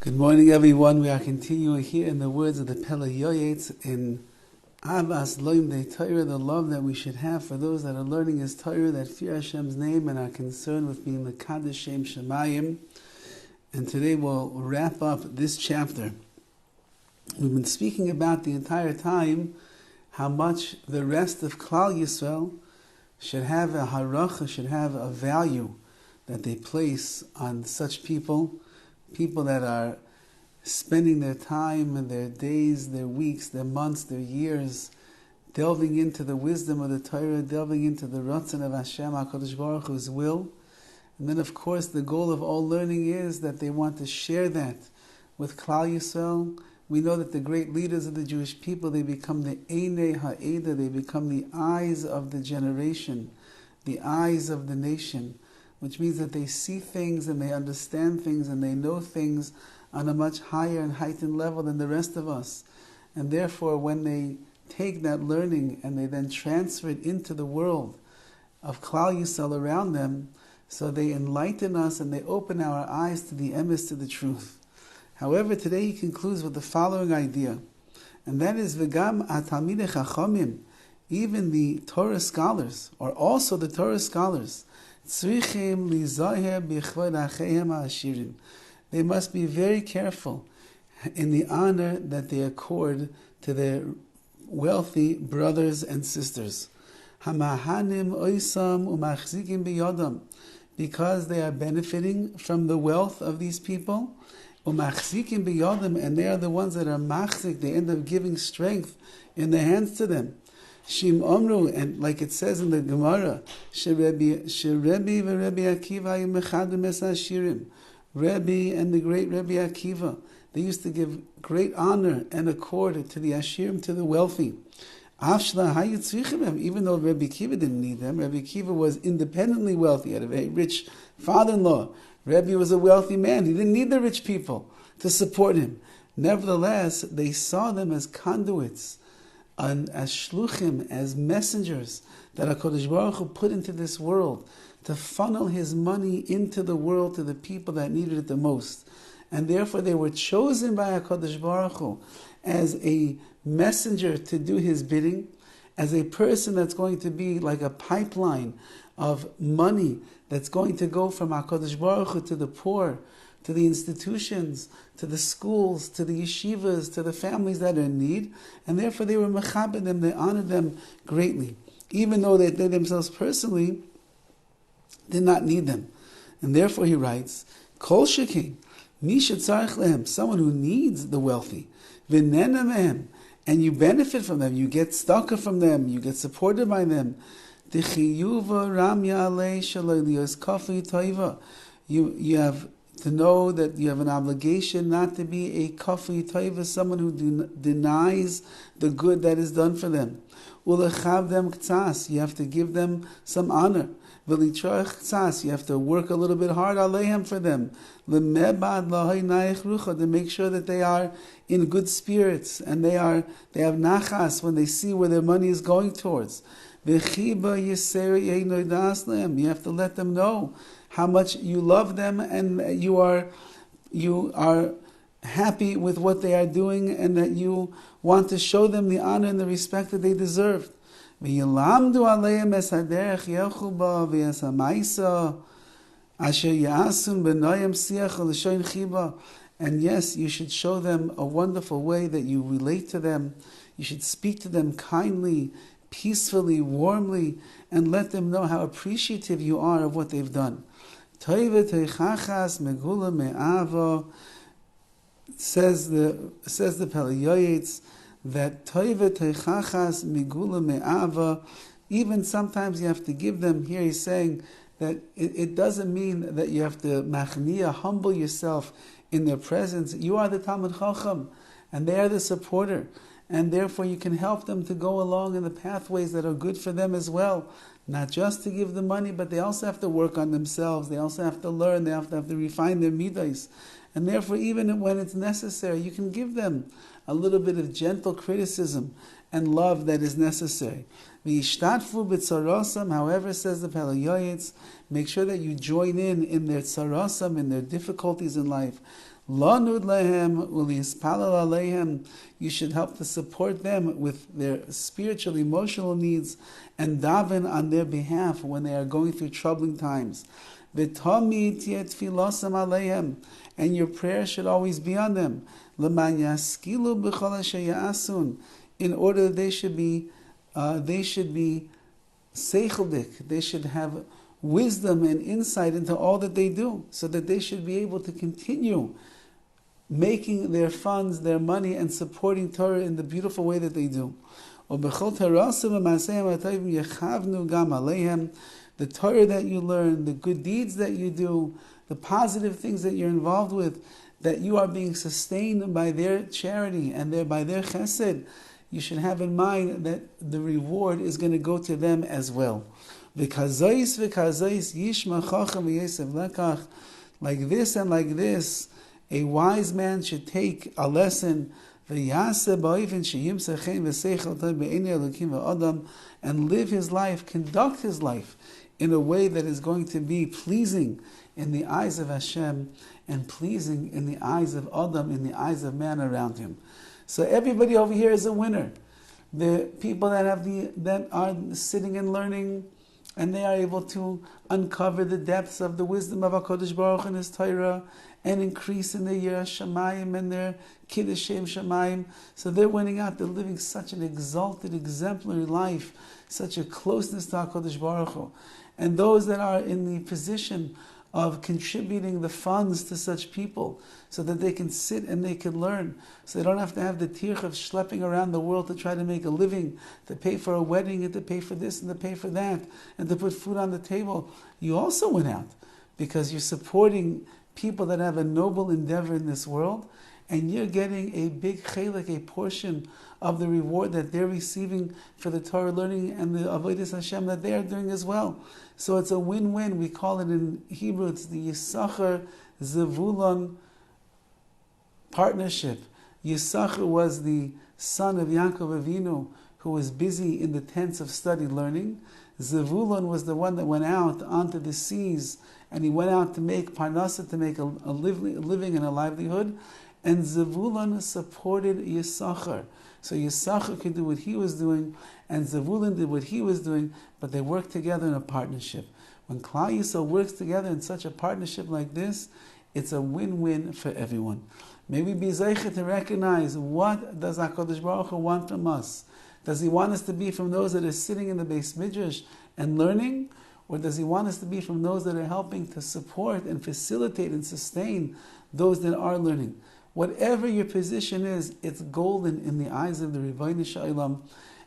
Good morning, everyone. We are continuing here in the words of the PELE YOETZ in Ahavas Lomdei Torah, the love that we should have for those that are learning His Torah, that fear Hashem's name and are concerned with being the Kaddish Shem Shemayim. And today we'll wrap up this chapter. We've been speaking about the entire time how much the rest of Klal Yisrael should have a haracha, should have a value that they place on such people that are spending their time and their days, their weeks, their months, their years, delving into the wisdom of the Torah, delving into the Ratzon of Hashem, HaKadosh Baruch Hu's will. And then, of course, the goal of all learning is that they want to share that with Klal Yisrael. We know that the great leaders of the Jewish people, they become the Einei Ha'eda, they become the eyes of the generation, the eyes of the nation, which means that they see things and they understand things and they know things on a much higher and heightened level than the rest of us. And therefore, when they take that learning and they then transfer it into the world of Klal Yisrael around them, so they enlighten us and they open our eyes to the emes, to the truth. However, today he concludes with the following idea, and that is V'gam atalmidei chachamim, even the Torah scholars, or also the Torah scholars, tzrichim lizaher b'chvod acheim ha'ashirim. They must be very careful in the honor that they accord to their wealthy brothers and sisters. Hamahanim oisam umachzikim biyodam, because they are benefiting from the wealth of these people. Umachzikim biyodam, and they are the ones that are machzik. They end up giving strength in the hands to them. Shim Omru, and like it says in the Gemara, Sherebbi v'Rebbi Akiva yimechadim es hashirim. Rabbi and the great Rabbi Akiva, they used to give great honor and accord to the Ashirim, to the wealthy. Even though Rabbi Akiva didn't need them, Rabbi Akiva was independently wealthy, had a very rich father-in-law. Rabbi was a wealthy man, he didn't need the rich people to support him. Nevertheless, they saw them as conduits, and as shluchim, as messengers that HaKadosh Baruch Hu put into this world to funnel His money into the world to the people that needed it the most. And therefore they were chosen by HaKadosh Baruch Hu as a messenger to do His bidding, as a person that's going to be like a pipeline of money that's going to go from HaKadosh Baruch Hu to the poor, to the institutions, to the schools, to the yeshivas, to the families that are in need. And therefore they were mechabed them, they honored them greatly, even though they themselves personally did not need them. And therefore he writes, Kol shekin, mi shetzarich lehem, someone who needs the wealthy, v'nena mehem, and you benefit from them, you get tzedakah from them, you get supported by them. D'chiyuva ramya alei shaloi lios kafli toiva. You have to know that you have an obligation not to be a kafli toiva, someone who denies the good that is done for them. Ulechav them k'tzas, you have to give them some honor. You have to work a little bit hard aleihem for them, to make sure that they are in good spirits and they have nachas when they see where their money is going towards. You have to let them know how much you love them and you are happy with what they are doing and that you want to show them the honor and the respect that they deserve. And yes, you should show them a wonderful way that you relate to them. You should speak to them kindly, peacefully, warmly, and let them know how appreciative you are of what they've done. Says the PELE YOETZ, that toiva teichachas migula me'ava, even sometimes you have to give them. Here he's saying that it doesn't mean that you have to machniya, humble yourself in their presence. You are the Talmid Chacham, and they are the supporter, and therefore you can help them to go along in the pathways that are good for them as well. Not just to give the money, but they also have to work on themselves. They also have to learn. They have to refine their midas. And therefore, even when it's necessary, you can give them a little bit of gentle criticism and love that is necessary. V'yishtatfu b'tzarosam, however, says the PELE YOETZ, make sure that you join in their tzarosam, in their difficulties in life. Lanud lehem ulispalal aleihem. You should help to support them with their spiritual, emotional needs, and daven on their behalf when they are going through troubling times. V'tamid tiyeh tfilasam aleihem, and your prayer should always be on them. L'man yaskilu b'chol asher ya'asun, in order that they should be seicheldik, they should have wisdom and insight into all that they do, so that they should be able to continue making their funds, their money, and supporting Torah in the beautiful way that they do. The Torah that you learn, the good deeds that you do, the positive things that you're involved with, that you are being sustained by their charity and by their chesed, you should have in mind that the reward is going to go to them as well. Like this and like this, a wise man should take a lesson and live his life, conduct his life in a way that is going to be pleasing in the eyes of Hashem and pleasing in the eyes of Adam, in the eyes of man around him. So everybody over here is a winner. The people that are sitting and learning, and they are able to uncover the depths of the wisdom of HaKadosh Baruch Hu and His Torah, and increase in their Yiras Shamayim and their Kiddush Shem Shamayim. So they're winning out. They're living such an exalted, exemplary life, such a closeness to HaKadosh Baruch Hu. And those that are in the position of contributing the funds to such people, so that they can sit and they can learn, so they don't have to have the tirch of schlepping around the world to try to make a living, to pay for a wedding and to pay for this and to pay for that, and to put food on the table. You also went out because you're supporting people that have a noble endeavor in this world, and you're getting a big chelik, a portion of the reward that they're receiving for the Torah learning and the avodas Hashem that they are doing as well. So it's a win-win. We call it in Hebrew, it's the Yisachar Zevulun partnership. Yisachar was the son of Yaakov Avinu, who was busy in the tents of study learning. Zevulun was the one that went out onto the seas, and he went out to make parnasa, to make a living and a livelihood. And Zevulun supported Yisachar. So Yisachar could do what he was doing, and Zevulun did what he was doing, but they worked together in a partnership. When Klal Yisrael works together in such a partnership like this, it's a win-win for everyone. May we be zeicher to recognize, what does HaKadosh Baruch Hu want from us? Does He want us to be from those that are sitting in the Beis Midrash and learning? Or does He want us to be from those that are helping to support and facilitate and sustain those that are learning? Whatever your position is, it's golden in the eyes of the Ribono Shel Olam,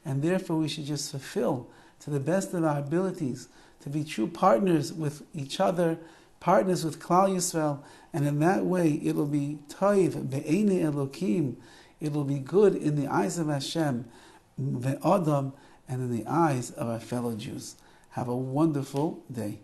and therefore we should just fulfill to the best of our abilities to be true partners with each other, partners with Klal Yisrael, and in that way it will be toiv be'einei Elokim, it will be good in the eyes of Hashem, ve'adam, and in the eyes of our fellow Jews. Have a wonderful day.